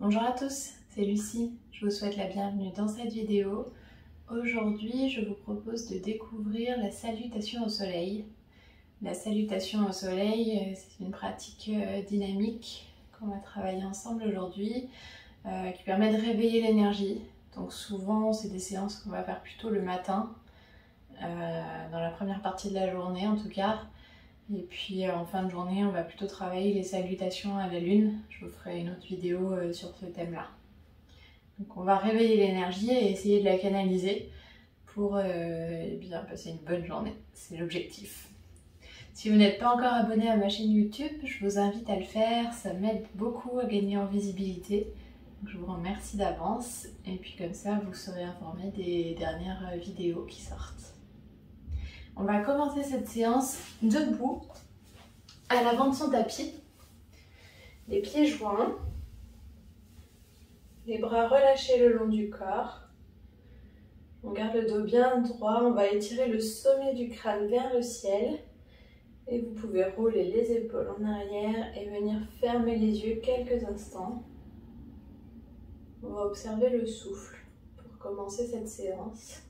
Bonjour à tous, c'est Lucie, je vous souhaite la bienvenue dans cette vidéo. Aujourd'hui, je vous propose de découvrir la salutation au soleil. La salutation au soleil, c'est une pratique dynamique qu'on va travailler ensemble aujourd'hui, qui permet de réveiller l'énergie. Donc souvent, c'est des séances qu'on va faire plutôt le matin, dans la première partie de la journée en tout cas. Et puis en fin de journée, on va plutôt travailler les salutations à la lune. Je vous ferai une autre vidéo sur ce thème-là. Donc on va réveiller l'énergie et essayer de la canaliser pour bien passer une bonne journée. C'est l'objectif. Si vous n'êtes pas encore abonné à ma chaîne YouTube, je vous invite à le faire. Ça m'aide beaucoup à gagner en visibilité. Donc je vous remercie d'avance. Et puis comme ça, vous serez informé des dernières vidéos qui sortent. On va commencer cette séance debout, à l'avant de son tapis, les pieds joints, les bras relâchés le long du corps. On garde le dos bien droit, on va étirer le sommet du crâne vers le ciel et vous pouvez rouler les épaules en arrière et venir fermer les yeux quelques instants. On va observer le souffle pour commencer cette séance.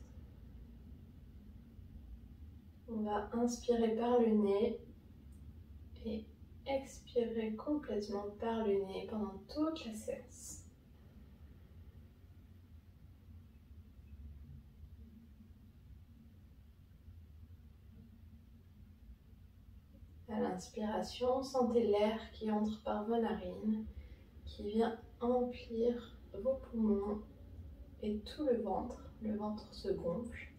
On va inspirer par le nez et expirer complètement par le nez pendant toute la séance. À l'inspiration, sentez l'air qui entre par vos narines, qui vient emplir vos poumons et tout le ventre. Le ventre se gonfle.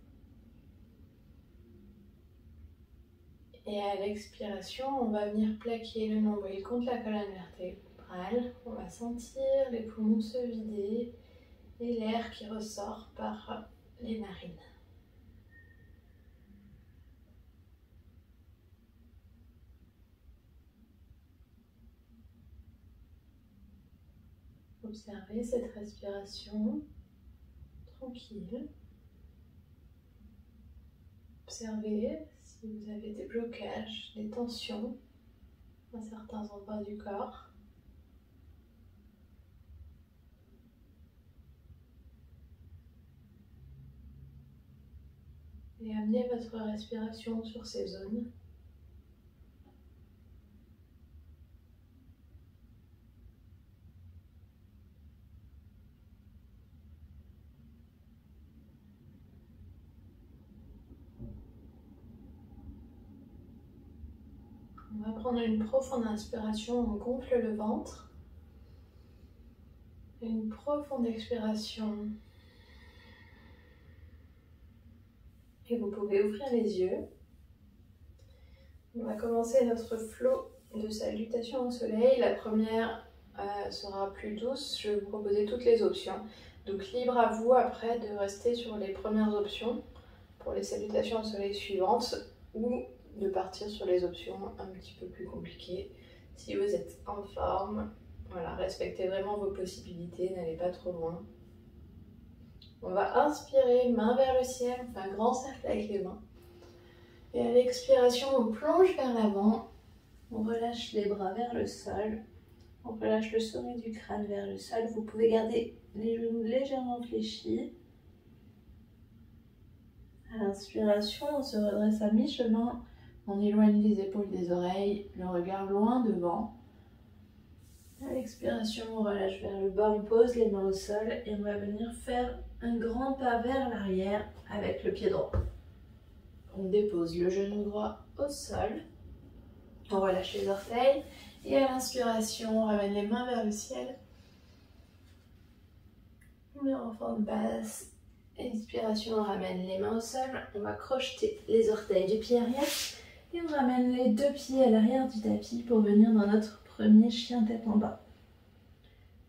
Et à l'expiration, on va venir plaquer le nombril contre la colonne vertébrale. On va sentir les poumons se vider et l'air qui ressort par les narines. Observez cette respiration tranquille. Observez si vous avez des blocages, des tensions à certains endroits du corps. Et amenez votre respiration sur ces zones. On va prendre une profonde inspiration, on gonfle le ventre. Et une profonde expiration. Et vous pouvez ouvrir les yeux. On va commencer notre flow de salutation au soleil. La première sera plus douce. Je vais vous proposer toutes les options. Donc libre à vous après de rester sur les premières options pour les salutations au soleil suivantes ou de partir sur les options un petit peu plus compliquées. Si vous êtes en forme, voilà, respectez vraiment vos possibilités, n'allez pas trop loin. On va inspirer, main vers le ciel, on fait un grand cercle avec les mains. Et à l'expiration, on plonge vers l'avant, on relâche les bras vers le sol, on relâche le sommet du crâne vers le sol. Vous pouvez garder les genoux légèrement fléchis. À l'inspiration, on se redresse à mi-chemin, on éloigne les épaules des oreilles, le regard loin devant. À l'expiration, on relâche vers le bas, on pose les mains au sol et on va venir faire un grand pas vers l'arrière avec le pied droit. On dépose le genou droit au sol, on relâche les orteils et à l'inspiration, on ramène les mains vers le ciel. On met en forme basse. Expiration, on ramène les mains au sol, on va crocheter les orteils du pied arrière et on ramène les deux pieds à l'arrière du tapis pour venir dans notre premier chien tête en bas.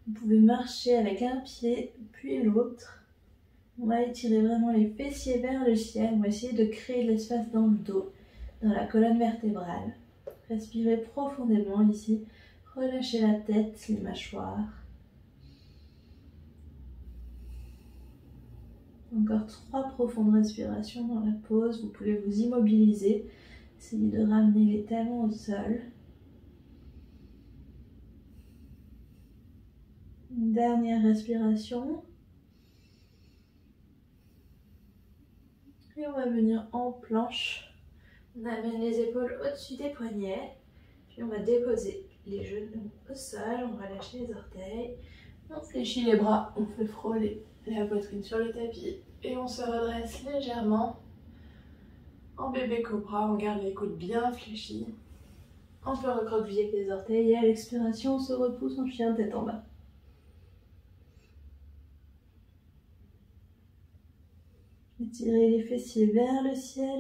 Vous pouvez marcher avec un pied puis l'autre. On va étirer vraiment les fessiers vers le ciel. On va essayer de créer de l'espace dans le dos, dans la colonne vertébrale. Respirez profondément ici. Relâchez la tête, les mâchoires. Encore 3 profondes respirations dans la pause. Vous pouvez vous immobiliser. Essayez de ramener les talons au sol. Une Dernière respiration. Et on va venir en planche. On amène les épaules au-dessus des poignets. Puis on va déposer les genoux au sol. On relâche les orteils. On fléchit les bras, on fait frôler la poitrine sur le tapis. Et on se redresse légèrement. En bébé cobra, on garde les coudes bien fléchis. On peut recroqueviller les orteils et à l'expiration, on se repousse en chien tête en bas. Étirez les fessiers vers le ciel.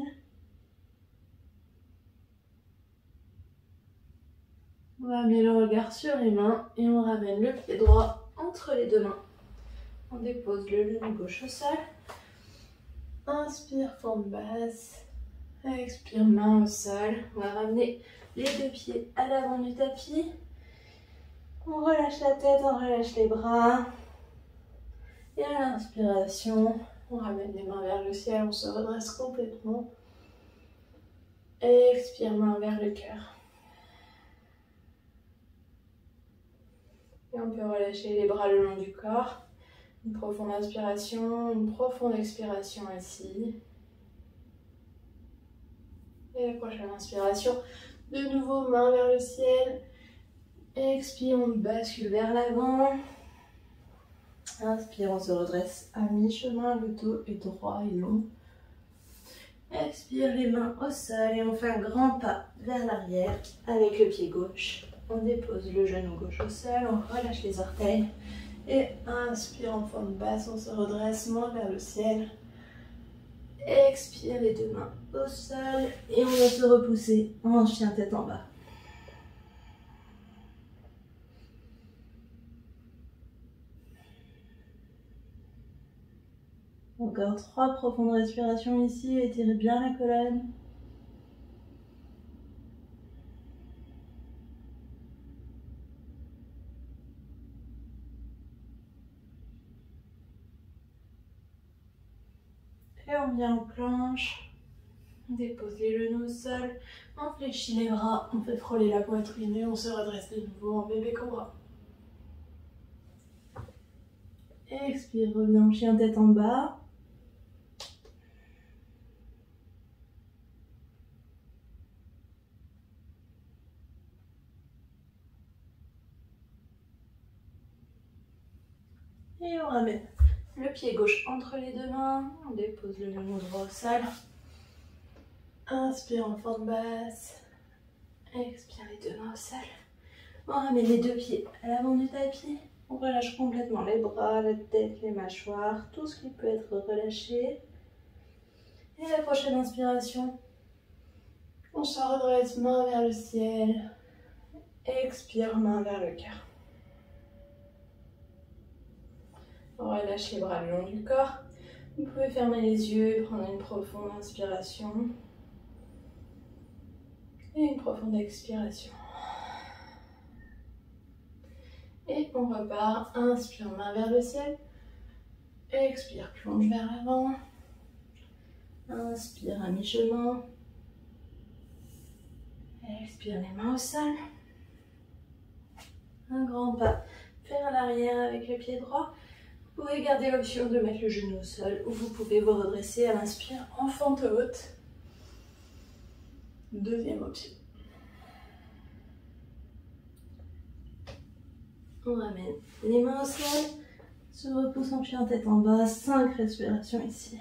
On va amener le regard sur les mains et on ramène le pied droit entre les deux mains. On dépose le genou gauche au sol. Inspire, forme basse. Expire, main au sol. On va ramener les deux pieds à l'avant du tapis. On relâche la tête, on relâche les bras. Et à l'inspiration, on ramène les mains vers le ciel, on se redresse complètement. Expire, main vers le cœur. Et on peut relâcher les bras le long du corps. Une profonde inspiration, une profonde expiration ici. Et la prochaine inspiration, de nouveau main vers le ciel. Expire, on bascule vers l'avant. Inspire, on se redresse à mi-chemin, le dos est droit et long. Expire, les mains au sol et on fait un grand pas vers l'arrière avec le pied gauche. On dépose le genou gauche au sol, on relâche les orteils. Et inspire en forme basse, on se redresse, main vers le ciel. Expire, les deux mains au sol et on va se repousser en chien tête en bas. Encore 3 profondes respirations ici, étirez bien la colonne. Et on vient en planche, on dépose les genoux au sol, on fléchit les bras, on fait frôler la poitrine et on se redresse de nouveau en bébé cobra. Expire, reviens en chien tête en bas. Et on ramène le pied gauche entre les deux mains, on dépose le genou droit au sol. Inspire en forme basse. Expire les deux mains au sol. On ramène les deux pieds à l'avant du tapis. On relâche complètement les bras, la tête, les mâchoires, tout ce qui peut être relâché. Et la prochaine inspiration, on se redresse, main vers le ciel. Expire, main vers le cœur. On relâche les bras le long du corps. Vous pouvez fermer les yeux et prendre une profonde inspiration. Et une profonde expiration. Et on repart. Inspire, main vers le ciel. Expire, plonge vers l'avant. Inspire à mi-chemin. Expire les mains au sol. Un grand pas vers l'arrière avec le pied droit. Vous pouvez garder l'option de mettre le genou au sol ou vous pouvez vous redresser à l'inspire en fente haute. Deuxième option. On ramène les mains au sol, se repousse en chien tête en bas, 5 respirations ici.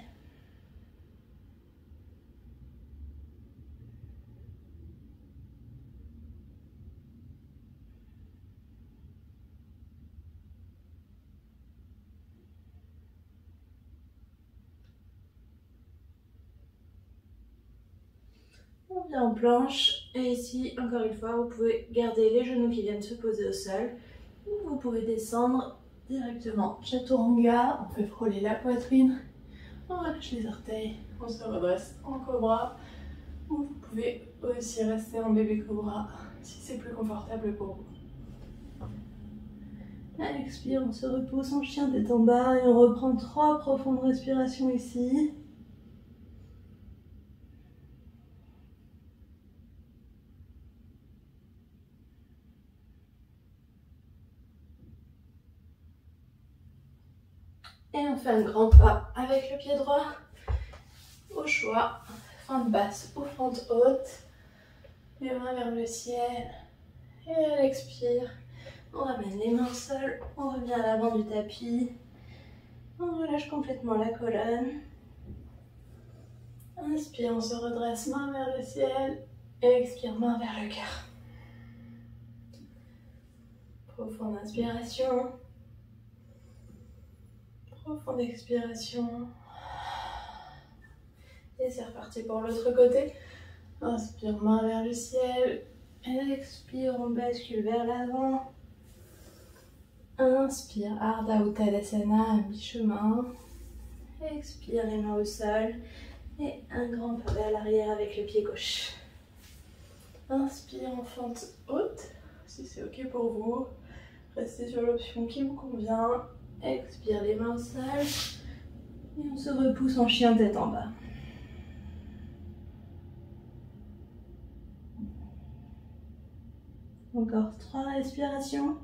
On vient en planche et ici, encore une fois, vous pouvez garder les genoux qui viennent se poser au sol ou vous pouvez descendre directement. Chaturanga, on fait frôler la poitrine, on relâche les orteils, on se redresse en cobra ou vous pouvez aussi rester en bébé cobra si c'est plus confortable pour vous. À l'expire, on se repousse en chien tête en bas et on reprend 3 profondes respirations ici. Et on fait un grand pas avec le pied droit. Au choix, fente basse ou fente haute. Les mains vers le ciel. Et à l'expire, on ramène les mains au sol. On revient à l'avant du tapis. On relâche complètement la colonne. Inspire, on se redresse, main vers le ciel. Et expire, main vers le cœur. Profonde inspiration. Profonde expiration. Et c'est reparti pour l'autre côté. Inspire, main vers le ciel. Et expire, on bascule vers l'avant. Inspire, Ardha Uttanasana à mi-chemin. Expire, les mains au sol. Et un grand pas vers l'arrière avec le pied gauche. Inspire en fente haute, si c'est ok pour vous. Restez sur l'option qui vous convient. Expire, les mains au sol. Et on se repousse en chien tête en bas. Encore 3 respirations.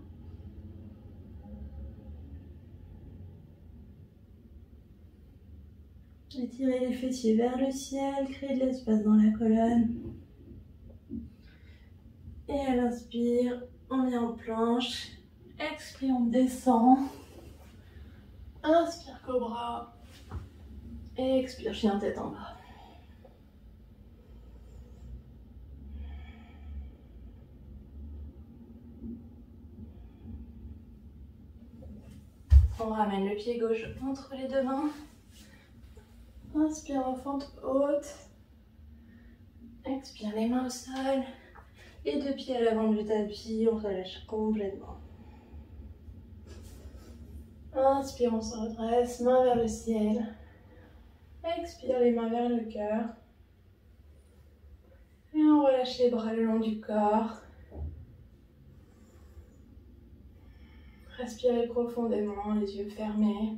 Étirez les fessiers vers le ciel, créez de l'espace dans la colonne. Et à l'inspire, on vient en planche. Expire, on descend. Inspire, cobra. Et expire, chien tête en bas. On ramène le pied gauche entre les deux mains. Inspire en fente haute. Expire, les mains au sol. Les deux pieds à l'avant du tapis, on relâche complètement. Inspire, on se redresse, main vers le ciel. Expire, les mains vers le cœur. Et on relâche les bras le long du corps. Respirez profondément, les yeux fermés.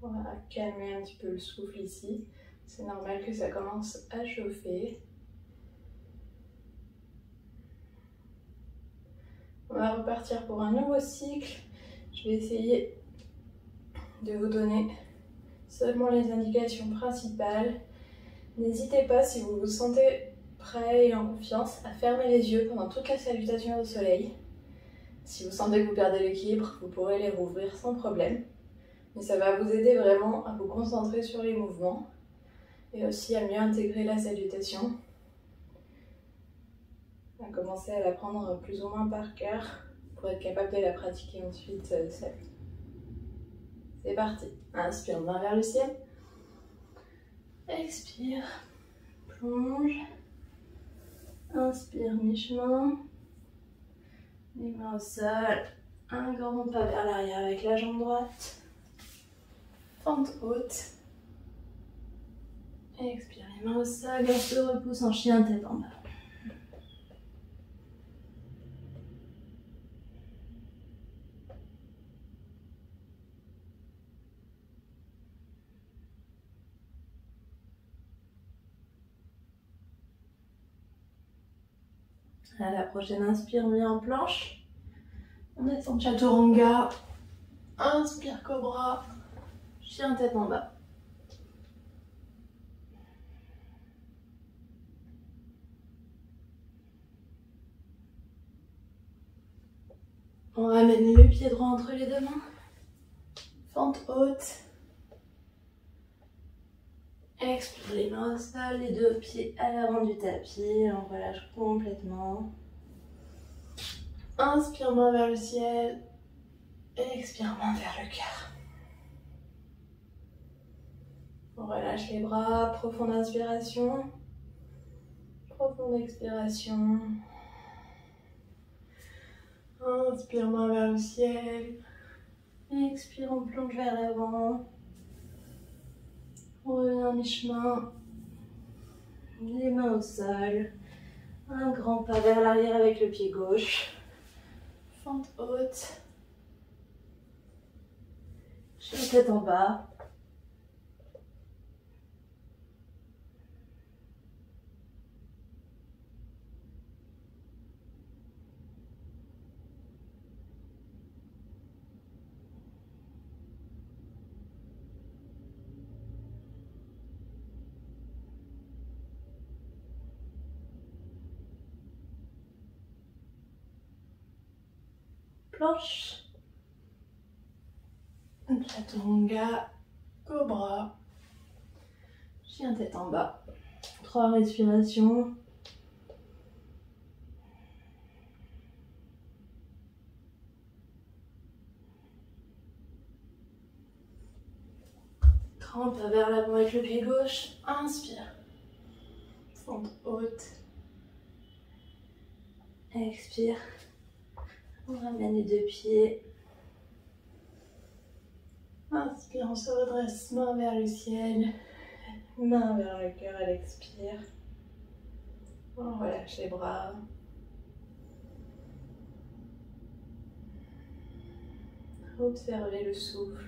On va calmer un petit peu le souffle ici. C'est normal que ça commence à chauffer. On va repartir pour un nouveau cycle. Je vais essayer de vous donner seulement les indications principales. N'hésitez pas, si vous vous sentez prêt et en confiance, à fermer les yeux pendant toute la salutation au soleil. Si vous sentez que vous perdez l'équilibre, vous pourrez les rouvrir sans problème. Mais ça va vous aider vraiment à vous concentrer sur les mouvements et aussi à mieux intégrer la salutation. À commencer à la prendre plus ou moins par cœur pour être capable de la pratiquer ensuite seule. C'est parti. Inspire, main vers le ciel. Expire, plonge. Inspire, mi-chemin. Les mains au sol. Un grand pas vers l'arrière avec la jambe droite. Fente haute. Expire, les mains au sol. Et on se repousse en chien tête en bas. À la prochaine inspire, on vient en planche. On descend chaturanga. Inspire, cobra. Chien tête en bas. On ramène le pied droit entre les deux mains. Fente haute. Expire, les mains au sol, les deux pieds à l'avant du tapis. On relâche complètement. Inspire, main vers le ciel. Expire, main vers le cœur. On relâche les bras. Profonde inspiration. Profonde expiration. Inspire, main vers le ciel. Expire, on plonge vers l'avant. On revient à mi-chemin. Les mains au sol. Un grand pas vers l'arrière avec le pied gauche. Fente haute. Chien tête en bas. planche. Chaturanga, cobra, chien tête en bas. 3 respirations. Crampe vers l'avant avec le pied gauche. Inspire. fente haute. Expire. On ramène les 2 pieds. Inspire, on se redresse, main vers le ciel. Main vers le cœur, elle expire. On relâche les bras. Observez le souffle.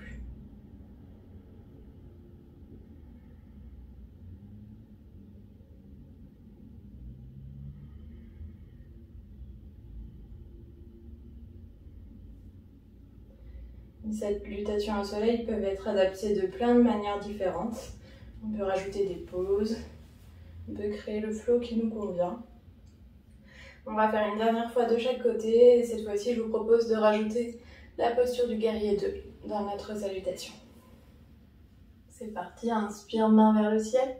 Cette lutation au soleil peut être adaptée de plein de manières différentes. On peut rajouter des pauses, on peut créer le flow qui nous convient. On va faire une dernière fois de chaque côté et cette fois-ci je vous propose de rajouter la posture du guerrier 2 dans notre salutation. C'est parti, inspire, main vers le ciel.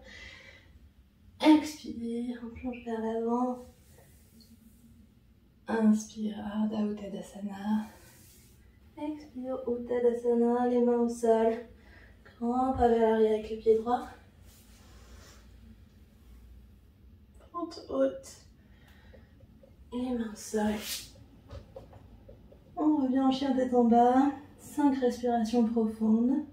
Expire, on plonge vers l'avant. Inspire, Ardha Uttanasana. Expire, Uttanasana, les mains au sol. Crampe vers l'arrière avec le pied droit. Fente haute. Les mains au sol. On revient en chien tête en bas. 5 respirations profondes.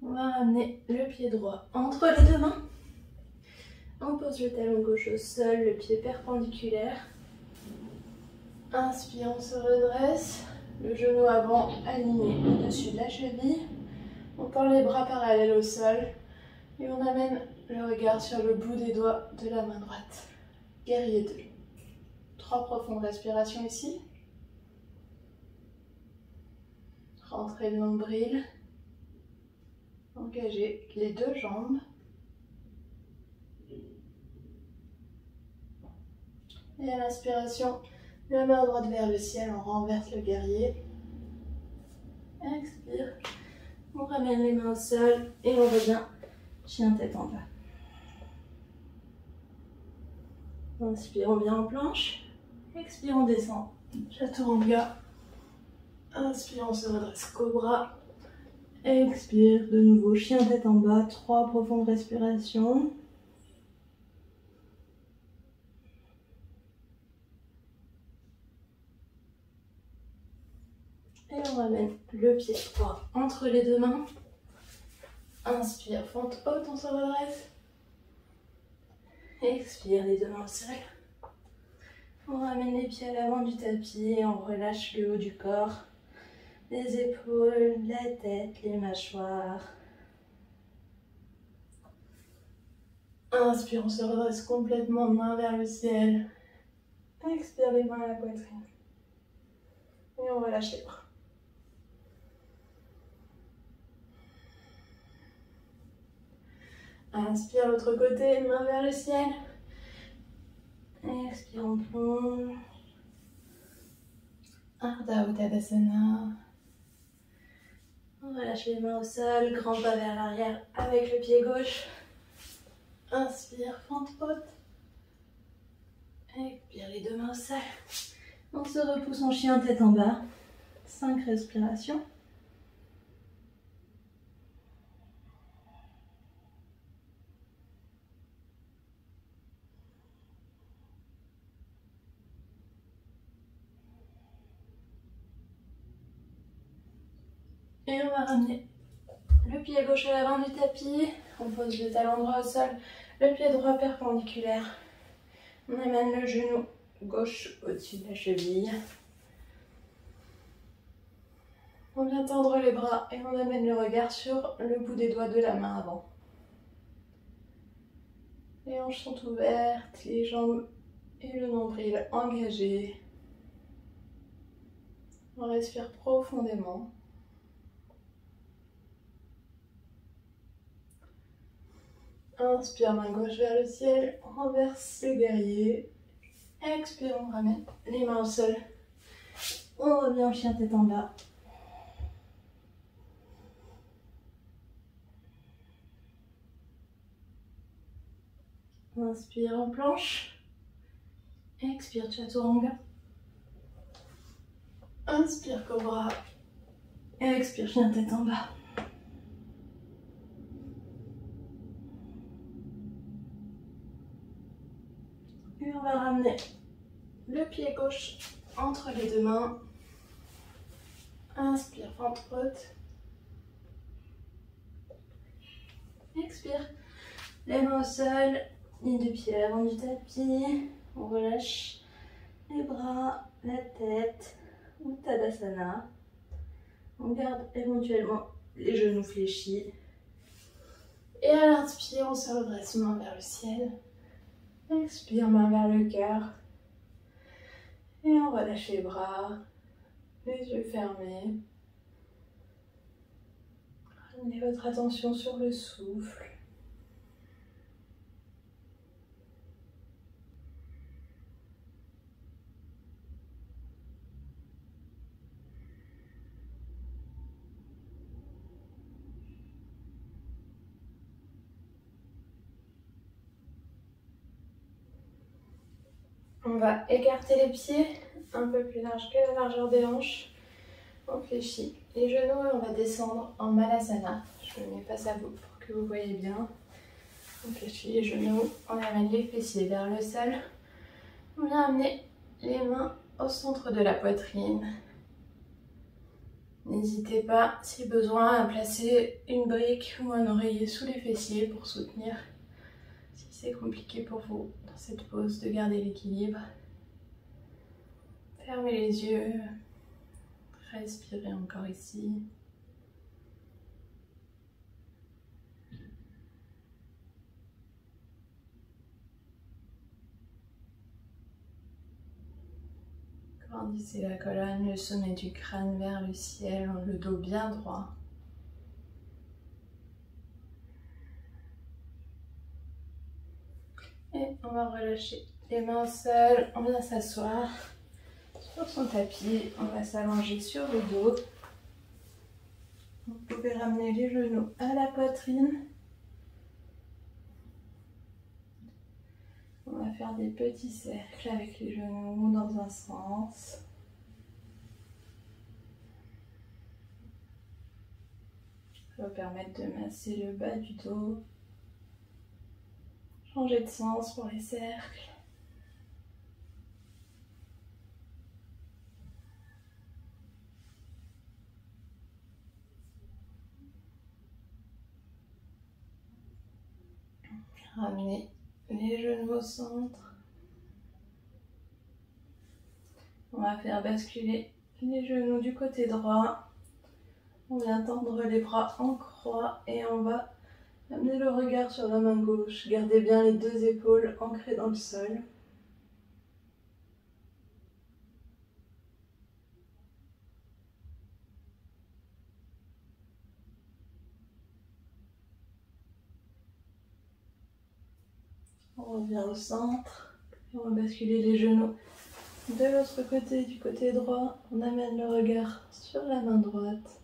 On va ramener le pied droit entre les 2 mains. On pose le talon gauche au sol, le pied perpendiculaire. Inspire, on se redresse. Le genou avant aligné au-dessus de la cheville. On tend les bras parallèles au sol. Et on amène le regard sur le bout des doigts de la main droite. Guerrier 2. 3 profondes respirations ici. Rentrez le nombril. Engagez les 2 jambes. Et à l'inspiration, la main droite vers le ciel, on renverse le guerrier. Expire. On ramène les mains au sol et on revient chien tête en bas. Inspire, on vient en planche. Expire, on descend. Chaturanga. Inspire, on se redresse, cobra. Expire, de nouveau chien tête en bas. 3 profondes respirations. Et on ramène le pied droit entre les 2 mains. Inspire, fente haute, on se redresse. Expire, les 2 mains au sol. On ramène les pieds à l'avant du tapis et on relâche le haut du corps. Les épaules, la tête, les mâchoires. Inspire, on se redresse complètement, main vers le ciel. Expire, les mains à la poitrine. Et on relâche les bras. Inspire, l'autre côté, main vers le ciel. Expire, on plonge. Ardha Uttanasana. On relâche les mains au sol, grand pas vers l'arrière avec le pied gauche. Inspire, fente haute. Expire, les 2 mains au sol. On se repousse en chien tête en bas. 5 respirations. Et on va ramener le pied gauche à l'avant du tapis. On pose le talon droit au sol, le pied droit perpendiculaire. On amène le genou gauche au-dessus de la cheville. On vient tendre les bras et on amène le regard sur le bout des doigts de la main avant. Les hanches sont ouvertes, les jambes et le nombril engagés. On respire profondément. Inspire, main gauche vers le ciel, on renverse le guerrier. Expire, on ramène les mains au sol. On revient en chien tête en bas. Inspire en planche. Expire, chaturanga. Inspire, cobra. Expire, chien tête en bas. Et on va ramener le pied gauche entre les deux mains. Inspire, ventre haute. Expire, les mains au sol, nid de pierre avant du tapis. On relâche les bras, la tête, Uttanasana. On garde éventuellement les genoux fléchis. Et à l'inspire, on se redresse main vers le ciel. Expire, main vers le cœur. Et on relâche les bras, les yeux fermés. Ramenez votre attention sur le souffle. On va écarter les pieds un peu plus large que la largeur des hanches. On fléchit les genoux et on va descendre en Malasana. Je le mets face à vous pour que vous voyez bien. On fléchit les genoux, on amène les fessiers vers le sol. On vient amener les mains au centre de la poitrine. N'hésitez pas, si besoin, à placer une brique ou un oreiller sous les fessiers pour soutenir. Si c'est compliqué pour vous dans cette pose de garder l'équilibre. Fermez les yeux. Respirez encore ici. Grandissez la colonne, le sommet du crâne vers le ciel, le dos bien droit. Et on va relâcher les mains au sol, on vient s'asseoir sur son tapis, on va s'allonger sur le dos. Vous pouvez ramener les genoux à la poitrine. On va faire des petits cercles avec les genoux dans un sens. Ça va permettre de masser le bas du dos. Changer de sens pour les cercles. Ramenez les genoux au centre. On va faire basculer les genoux du côté droit. On vient tendre les bras en croix et on va amener le regard sur la main gauche. Gardez bien les deux épaules ancrées dans le sol. On revient au centre. Et on va basculer les genoux de l'autre côté, du côté droit. On amène le regard sur la main droite.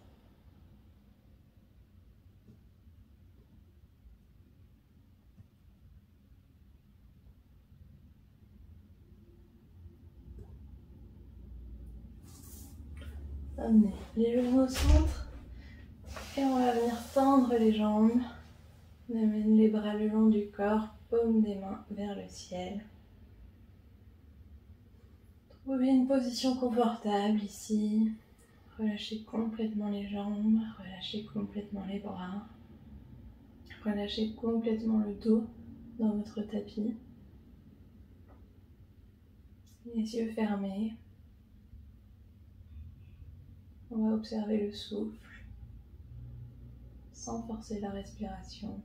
Amenez les genoux au centre. Et on va venir tendre les jambes. On amène les bras le long du corps, paume des mains vers le ciel. Trouvez une position confortable ici. Relâchez complètement les jambes, relâchez complètement les bras. Relâchez complètement le dos dans votre tapis. Les yeux fermés. On va observer le souffle sans forcer la respiration.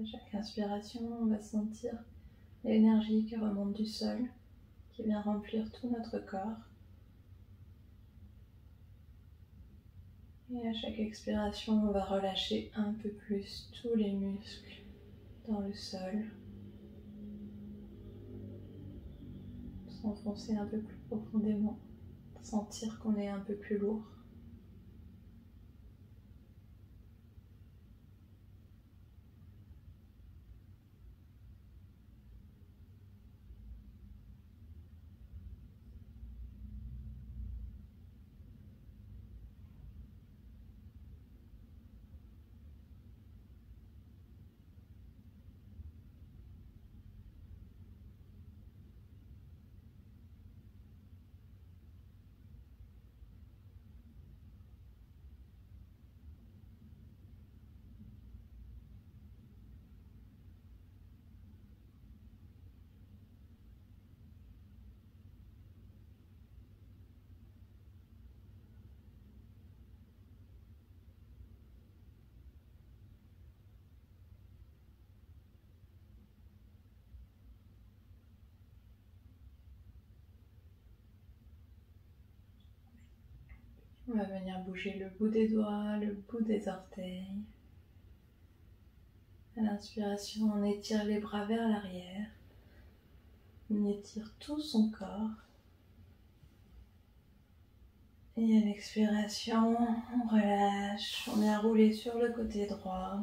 À chaque inspiration, on va sentir l'énergie qui remonte du sol, qui vient remplir tout notre corps. Et à chaque expiration, on va relâcher un peu plus tous les muscles dans le sol. S'enfoncer un peu plus profondément, sentir qu'on est un peu plus lourd. On va venir bouger le bout des doigts, le bout des orteils. À l'inspiration, on étire les bras vers l'arrière. On étire tout son corps. Et à l'expiration, on relâche. On vient rouler sur le côté droit.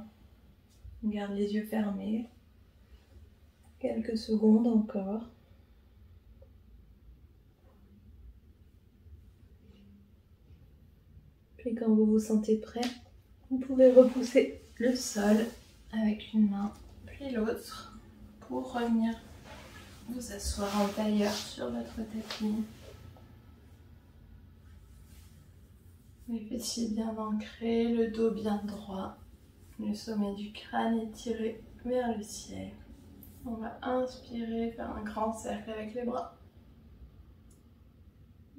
On garde les yeux fermés. Quelques secondes encore. Puis quand vous vous sentez prêt, vous pouvez repousser le sol avec une main puis l'autre pour revenir vous asseoir en tailleur sur votre tapis. Les fessiers bien ancrés, le dos bien droit, le sommet du crâne étiré vers le ciel. On va inspirer, faire un grand cercle avec les bras.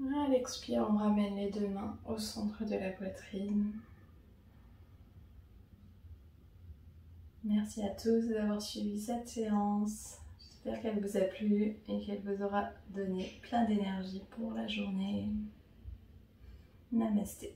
À l'expire, on ramène les deux mains au centre de la poitrine. Merci à tous d'avoir suivi cette séance. J'espère qu'elle vous a plu et qu'elle vous aura donné plein d'énergie pour la journée. Namasté.